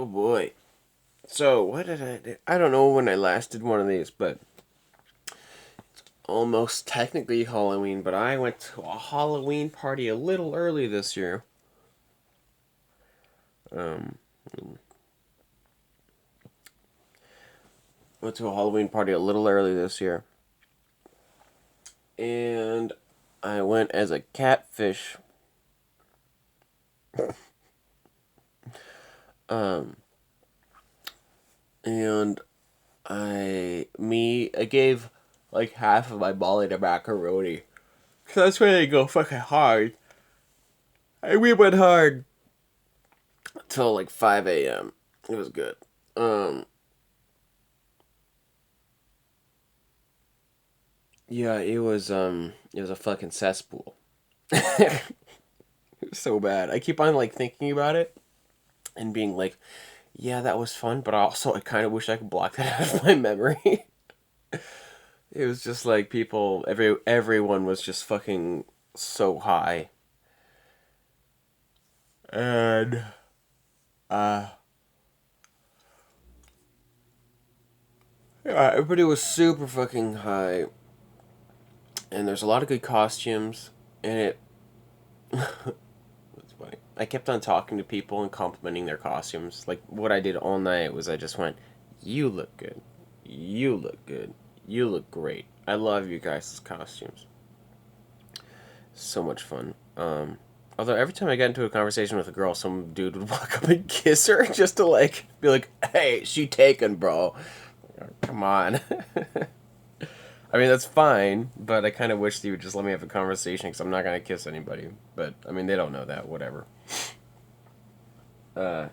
Oh boy. So, what did I do? I don't know when I last did one of these, but almost technically Halloween, but I went to a Halloween party a little early this year. Um, went to a Halloween party a little early this year. And I went as a catfish. Um, and I gave like half of my body to macaroni. Cause that's where they go fucking hard. And we went hard till like 5 a.m. It was good. Um, yeah, it was a fucking cesspool. It was so bad. I keep on like thinking about it and being like, yeah, that was fun, but also I kind of wish I could block that out of my memory. It was just like everyone was just fucking so high. And uh yeah, everybody was super fucking high, and there's a lot of good costumes, and it. That's funny. I kept on talking to people and complimenting their costumes. Like what I did all night was I just went, "You look good, you look good, you look great. I love you guys' costumes. So much fun." Although every time I got into a conversation with a girl, some dude would walk up and kiss her just to like be like, "Hey, she taken, bro. Come on." I mean, that's fine, but I kind of wish you would just let me have a conversation because I'm not going to kiss anybody. But, I mean, they don't know that, whatever. Uh,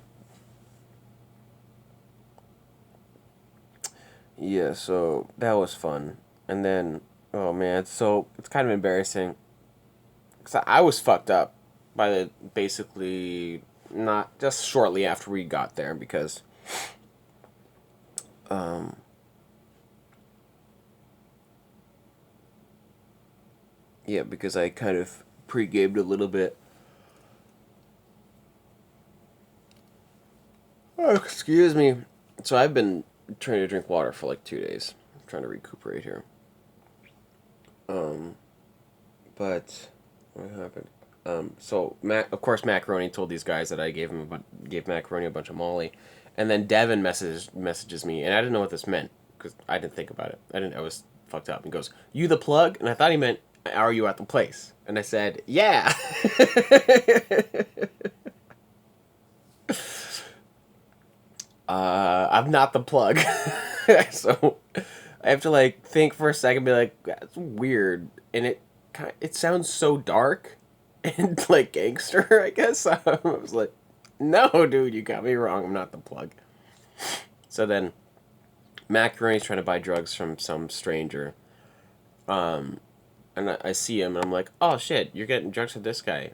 yeah, so that was fun. And then, oh man, it's kind of embarrassing. Because I was fucked up by the basically not just shortly after we got there because, um, yeah, because I kind of pre-gamed a little bit. Oh, excuse me. So I've been trying to drink water for like 2 days. I'm trying to recuperate here. Um, but what happened? So of course, Macaroni told these guys that I gave Macaroni a bunch of Molly, and then Devin messages me, and I didn't know what this meant because I didn't think about it. I didn't. I was fucked up. He goes, "You the plug?" And I thought he meant, "Are you at the place?" And I said, "Yeah." I'm not the plug. So I have to like think for a second, be like, that's weird, and it sounds so dark and like gangster. I guess I was like, no, dude, you got me wrong. I'm not the plug. So then Macaroni's trying to buy drugs from some stranger, and I see him, and I'm like, oh shit, you're getting drugs for this guy.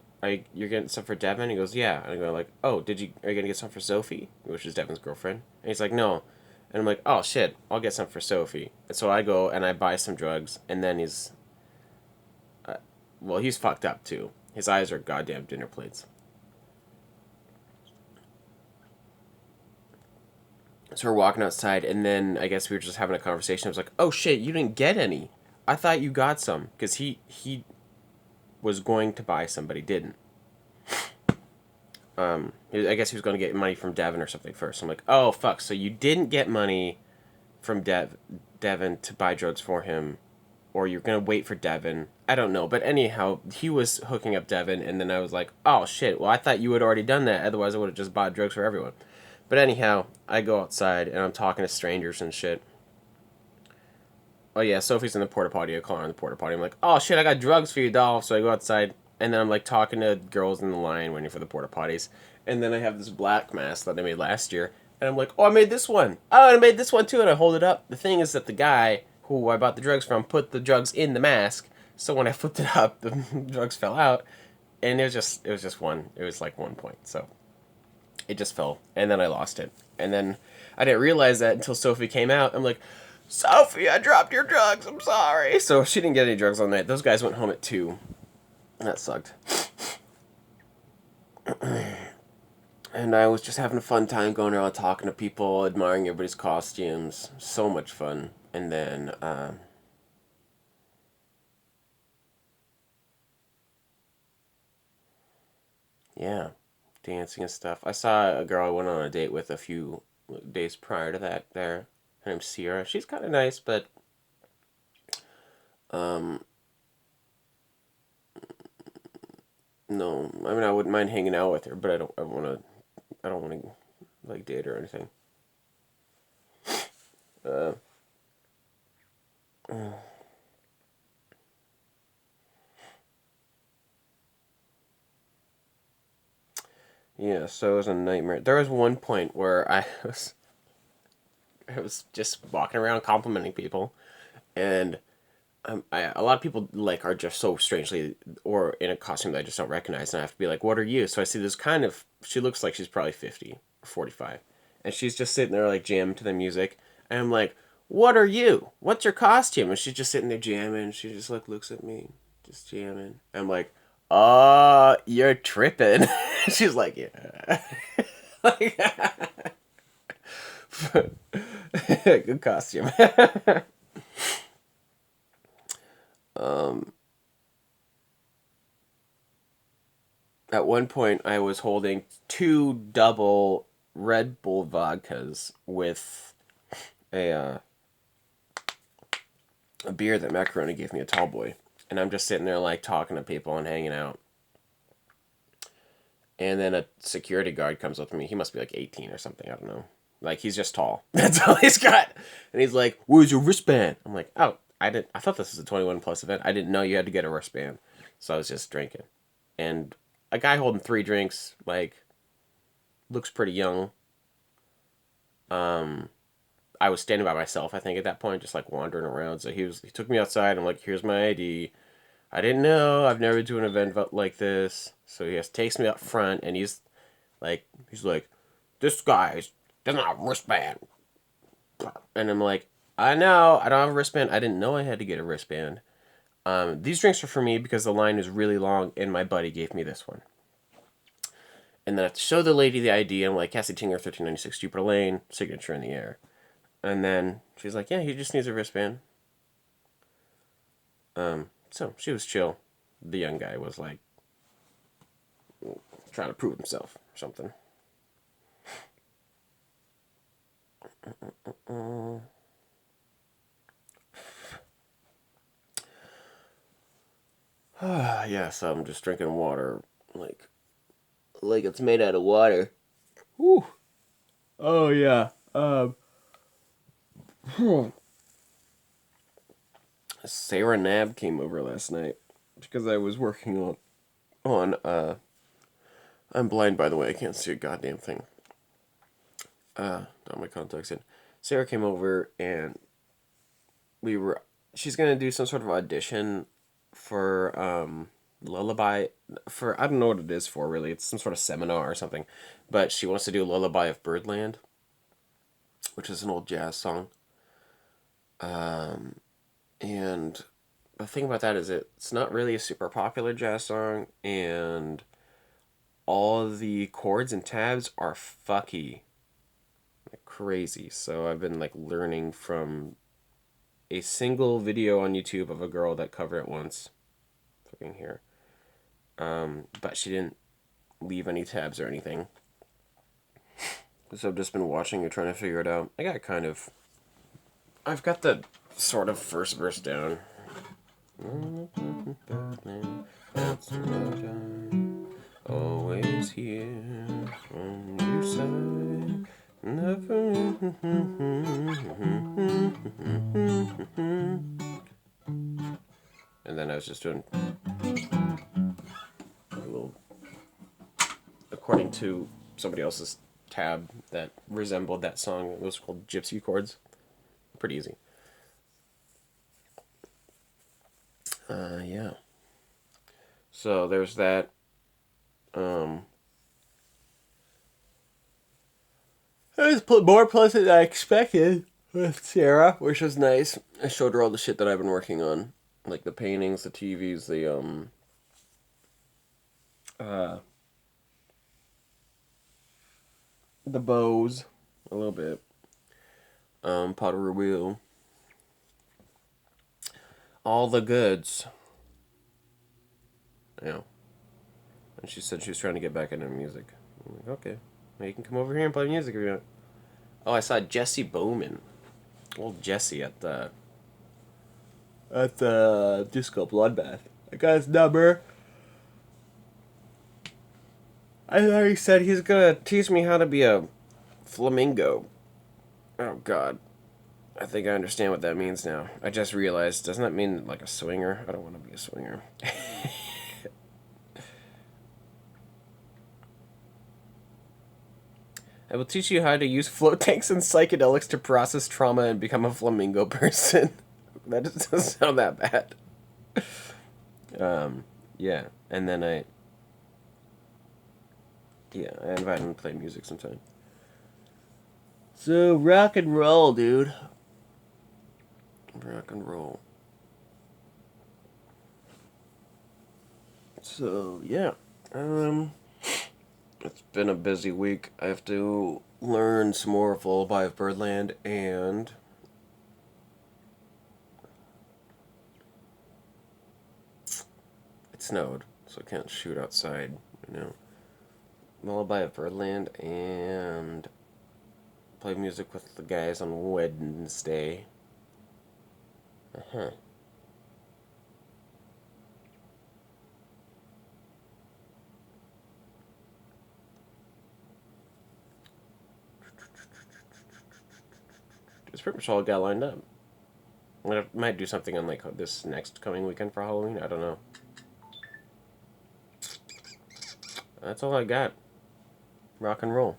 You're getting some for Devin? He goes, yeah. And I go like, oh, are you gonna get some for Sophie, which is Devin's girlfriend? And he's like, no. And I'm like, oh shit, I'll get some for Sophie. And so I go and I buy some drugs, and then well, he's fucked up too. His eyes are goddamn dinner plates. So we're walking outside, and then I guess we were just having a conversation. I was like, oh shit, you didn't get any. I thought you got some because he was going to buy some, but he didn't. I guess he was going to get money from Devin or something first. I'm like, oh fuck, so you didn't get money from Devin to buy drugs for him, or you're gonna wait for Devin. I don't know, but anyhow, he was hooking up Devin, and then I was like, oh shit, well I thought you had already done that. Otherwise, I would have just bought drugs for everyone. But anyhow, I go outside and I'm talking to strangers and shit. Oh yeah, Sophie's in the porta potty. I call her in the porta potty. I'm like, oh shit, I got drugs for you, doll. So I go outside, and then I'm like talking to girls in the line waiting for the porta potties. And then I have this black mask that I made last year, and I'm like, oh, I made this one. Oh, and I made this one too, and I hold it up. The thing is that the guy who I bought the drugs from put the drugs in the mask. So when I flipped it up, the drugs fell out, and it was just one. It was like 1 point. So it just fell, and then I lost it, and then I didn't realize that until Sophie came out. I'm like, Sophie, I dropped your drugs. I'm sorry. So she didn't get any drugs on that. Those guys went home at 2. That sucked. And I was just having a fun time going around talking to people, admiring everybody's costumes. So much fun. And then, yeah, dancing and stuff. I saw a girl I went on a date with a few days prior to that there. Her name's Sierra. She's kind of nice, but um, no, I mean I wouldn't mind hanging out with her, but I don't want to like date her or anything. Uh, yeah, so it was a nightmare. There was one point where I was just walking around complimenting people, and a lot of people like are just so strangely or in a costume that I just don't recognize, and I have to be like, "What are you?" So I see this kind of. She looks like she's probably 50 or 45, and she's just sitting there like jamming to the music, and I'm like, "What are you? What's your costume?" And she's just sitting there jamming. She just like looks at me, just jamming. I'm like, you're tripping." She's like, "Yeah." Like, good costume. um, at one point, I was holding two double Red Bull vodkas with a uh, a beer that Macaroni gave me, a tall boy, and I'm just sitting there like talking to people and hanging out. And then a security guard comes up to me. He must be like 18 or something. I don't know. Like he's just tall. That's all he's got. And he's like, "Where's your wristband?" I'm like, "Oh, I didn't. I thought this was a 21 plus event. I didn't know you had to get a wristband." So I was just drinking. And a guy holding three drinks, like, looks pretty young. Um, I was standing by myself, I think, at that point, just like wandering around. So he took me outside. I'm like, "Here's my ID." I didn't know. I've never do an event like this. So he just takes me up front, and he's like, "This guy doesn't have a wristband." And I'm like, "I know. I don't have a wristband. I didn't know I had to get a wristband. These drinks are for me because the line is really long, and my buddy gave me this one." And then I have to show the lady the ID. I'm like, "Cassie Tinger, 1396 Jupiter Lane, signature in the air." And then she's like, "Yeah, he just needs a wristband." So she was chill. The young guy was like trying to prove himself or something. Yeah, so I'm just drinking water like it's made out of water. Whew. Oh yeah. Sarah Nab came over last night because I was working on. I'm blind, by the way. I can't see a goddamn thing. Got my contacts in. Sarah came over and we were. She's gonna do some sort of audition for Lullaby. For I don't know what it is for really. It's some sort of seminar or something, but she wants to do Lullaby of Birdland, which is an old jazz song. And the thing about that is it's not really a super popular jazz song, and all the chords and tabs are fucky, like crazy. So I've been like learning from a single video on YouTube of a girl that covered it once. Fucking here. But she didn't leave any tabs or anything. So I've just been watching and trying to figure it out. I've got the sort of first verse down. Always here on your side. Never. And then I was just doing a little, according to somebody else's tab that resembled that song. It was called Gypsy Chords. Pretty easy. Yeah. So there's that. Um, it was more pleasant than I expected with Sarah, which was nice. I showed her all the shit that I've been working on, like the paintings, the TVs, uh, The bows. A little bit. Pottery wheel. All the goods. Yeah. And she said she was trying to get back into music. I'm like, okay. Well, you can come over here and play music if you want. Oh, I saw Jesse Bowman. Old Jesse at the Disco Bloodbath. I got his number. I thought he said he's gonna teach me how to be a flamingo. Oh God. I think I understand what that means now. I just realized, doesn't that mean like a swinger? I don't want to be a swinger. I will teach you how to use float tanks and psychedelics to process trauma and become a flamingo person. That doesn't sound that bad. Yeah. And then I invite him to play music sometime. So, rock and roll, dude. Rock and roll. So, yeah. It's been a busy week. I have to learn some more of Lullaby of Birdland, and it snowed, so I can't shoot outside, you know. Lullaby of Birdland and play music with the guys on Wednesday. Uh-huh. It's pretty much all I got lined up. I might do something on like this next coming weekend for Halloween. I don't know. That's all I got. Rock and roll.